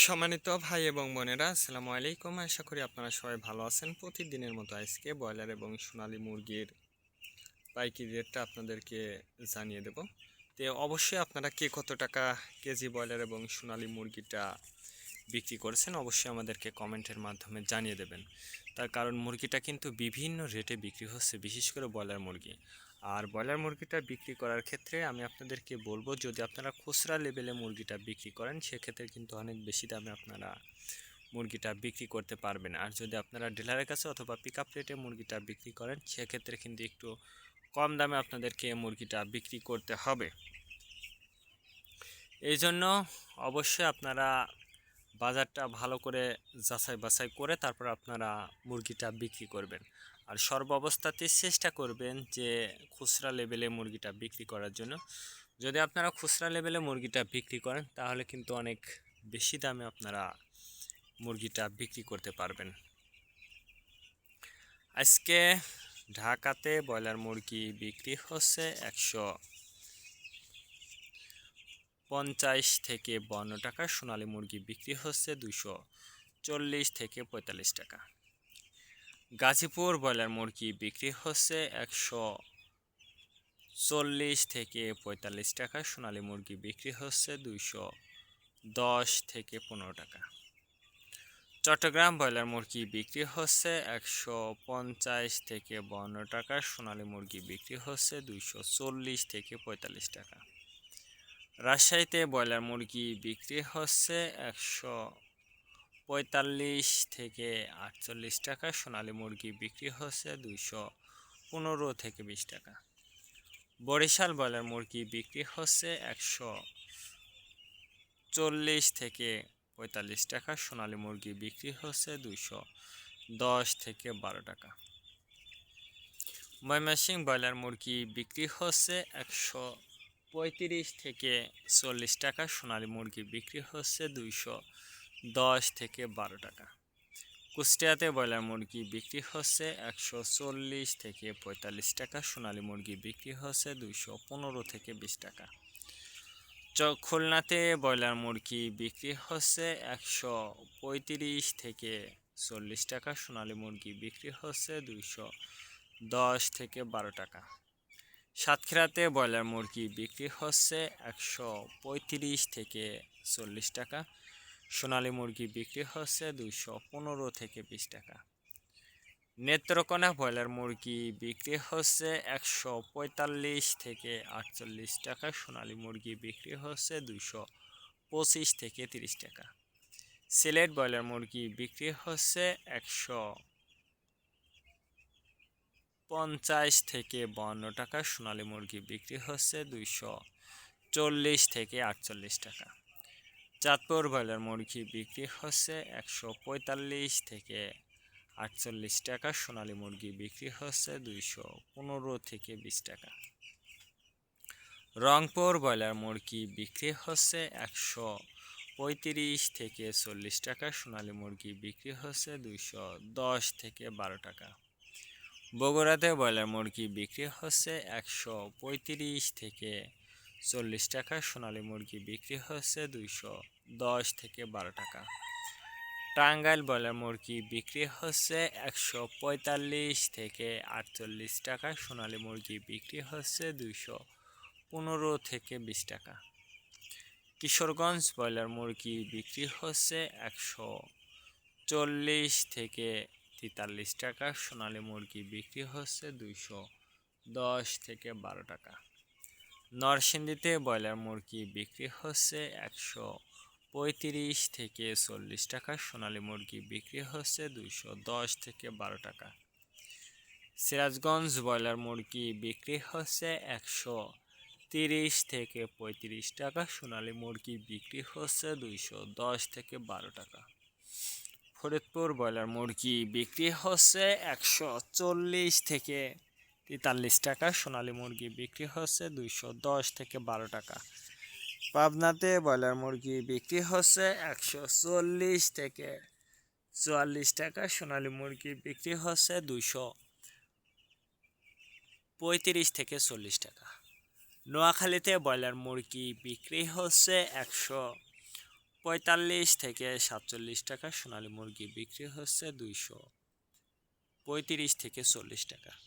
সম্মানিত ভাই এবং বোনেরা, আসসালামু আলাইকুম। আশা করি আপনারা সবাই ভালো আছেন। প্রতিদিনের মতো আজকে ব্রয়লার এবং সোনালী মুরগির পাইকারি রেটটা আপনাদেরকে জানিয়ে দেব। তো অবশ্যই আপনারা কে কত টাকা কেজি ব্রয়লার এবং সোনালী মুরগিটা বিক্রি করেছেন অবশ্যই আমাদেরকে কমেন্টের মাধ্যমে জানিয়ে দেবেন। তার কারণ মুরগিটা কিন্তু বিভিন্ন রেটে বিক্রি হচ্ছে, বিশেষ করে ব্রয়লার মুরগি। আর ব্রয়লার মুরগিটা বিক্রি করার ক্ষেত্রে আমি আপনাদেরকে বলবো, যদি আপনারা খুচরা লেভেলে মুরগিটা বিক্রি করেন সেক্ষেত্রে কিন্তু অনেক বেশি দামে আপনারা মুরগিটা বিক্রি করতে পারবেন। আর যদি আপনারা ডিলারের কাছে অথবা পিক আপ রেটে মুরগিটা বিক্রি করেন সেক্ষেত্রে কিন্তু একটু কম দামে আপনাদেরকে মুরগিটা বিক্রি করতে হবে। এই জন্য অবশ্যই আপনারা বাজারটা ভালো করে যাচাই বাছাই করে তারপর আপনারা মুরগিটা বিক্রি করবেন। আর সর্বাবস্থাতেই চেষ্টা করবেন যে খুচরা লেভেলে মুরগিটা বিক্রি করার জন্য। যদি আপনারা খুচরা লেভেলে মুরগিটা বিক্রি করেন তাহলে কিন্তু অনেক বেশি দামে আপনারা মুরগিটা বিক্রি করতে পারবেন। আজকে ঢাকাতে ব্রয়লার মুরগি বিক্রি হচ্ছে 150 থেকে 52 টাকা, সোনালী মুরগি বিক্রি হচ্ছে 240 থেকে 45 টাকা। গাজীপুর ব্রয়লার মুরগি বিক্রি হচ্ছে 140 থেকে 45 টাকা, সোনালী মুরগি বিক্রি হচ্ছে 210 থেকে 15 টাকা। চট্টগ্রাম ব্রয়লার মুরগি বিক্রি হচ্ছে 150 থেকে 52 টাকা, সোনালী মুরগি বিক্রি হচ্ছে 240 থেকে 45 টাকা। রাজশাহীতে ব্রয়লার মুরগি বিক্রি হচ্ছে 145 থেকে 48 টাকা, সোনালী মুরগি বিক্রি হচ্ছে 215 থেকে 20 টাকা। বরিশাল ব্রয়লার মুরগি বিক্রি হচ্ছে 140 থেকে 45 টাকা, সোনালী মুরগি বিক্রি হচ্ছে 210 থেকে 12 টাকা। ময়মনসিংহ ব্রয়লার মুরগি বিক্রি হচ্ছে 135 থেকে 40 টাকা, সোনালী মুরগি বিক্রি হচ্ছে 210 থেকে 12 টাকা। কুষ্টিয়াতে ব্রয়লার মুরগি বিক্রি হচ্ছে 140 থেকে 45 টাকা, সোনালী মুরগি বিক্রি হচ্ছে 215 থেকে 20 টাকা। খুলনাতে ব্রয়লার মুরগি বিক্রি হচ্ছে 135 থেকে 40 টাকা, সোনালী মুরগি বিক্রি হচ্ছে 210 থেকে 12 টাকা। সাতক্ষীরাতে ব্রয়লার মুরগি বিক্রি হচ্ছে 135 থেকে 40 টাকা, সোনালী মুরগি বিক্রি হচ্ছে 215 থেকে 20 টাকা। নেত্রকোনা ব্রয়লার মুরগি বিক্রি হচ্ছে 145 থেকে 48 টাকা, সোনালী মুরগি বিক্রি হচ্ছে 225 থেকে 30 টাকা। সিলেট ব্রয়লার মুরগি বিক্রি হচ্ছে 150 থেকে 52 টাকা, সোনালী মুরগি বিক্রি হচ্ছে 240 থেকে 48 টাকা। চাঁদপুর ব্রয়লার মুরগি বিক্রি হচ্ছে 145 থেকে 48 টাকা, সোনালী মুরগি বিক্রি হচ্ছে 215 থেকে 20 টাকা। রংপুর ব্রয়লার মুরগি বিক্রি হচ্ছে 135 থেকে 40 টাকা, সোনালী মুরগি বিক্রি হচ্ছে 210 থেকে 12 টাকা। বগুড়াতে ব্রয়লার মুরগি বিক্রি হচ্ছে 135 থেকে 40 টাকা, সোনালী মুরগি বিক্রি হচ্ছে 210 থেকে 12 টাকা। টাঙ্গাইল ব্রয়লার মুরগি বিক্রি হচ্ছে 145 থেকে 48 টাকা, সোনালী মুরগি বিক্রি হচ্ছে 215 থেকে 20 টাকা। কিশোরগঞ্জ ব্রয়লার মুরগি বিক্রি হচ্ছে 140 থেকে 43 টাকা, সোনালী মুরগি বিক্রি হচ্ছে 210 থেকে 12 টাকা। নরসিংদীতে ব্রয়লার মুরগি বিক্রি হচ্ছে 135 থেকে 40 টাকা, সোনালী মুরগি বিক্রি হচ্ছে 210 থেকে 12 টাকা। সিরাজগঞ্জ ব্রয়লার মুরগি বিক্রি হচ্ছে 130 থেকে 35 টাকা, সোনালী মুরগি বিক্রি হচ্ছে 210 থেকে 12 টাকা। ফরিদপুর ব্রয়লার মুরগি বিক্রি হচ্ছে 140 থেকে 43 টাকা, সোনালী মুরগি বিক্রি হচ্ছে 210 থেকে 12 টাকা। পাবনাতে ব্রয়লার মুরগি বিক্রি হচ্ছে 140 থেকে 44 টাকা, সোনালী মুরগি বিক্রি হচ্ছে 235 থেকে 40 টাকা। নোয়াখালীতে ব্রয়লার মুরগি বিক্রি হচ্ছে 45 থেকে 47 টাকা। সোনালী মুরগি বিক্রি হচ্ছে 235 থেকে 40 টাকা।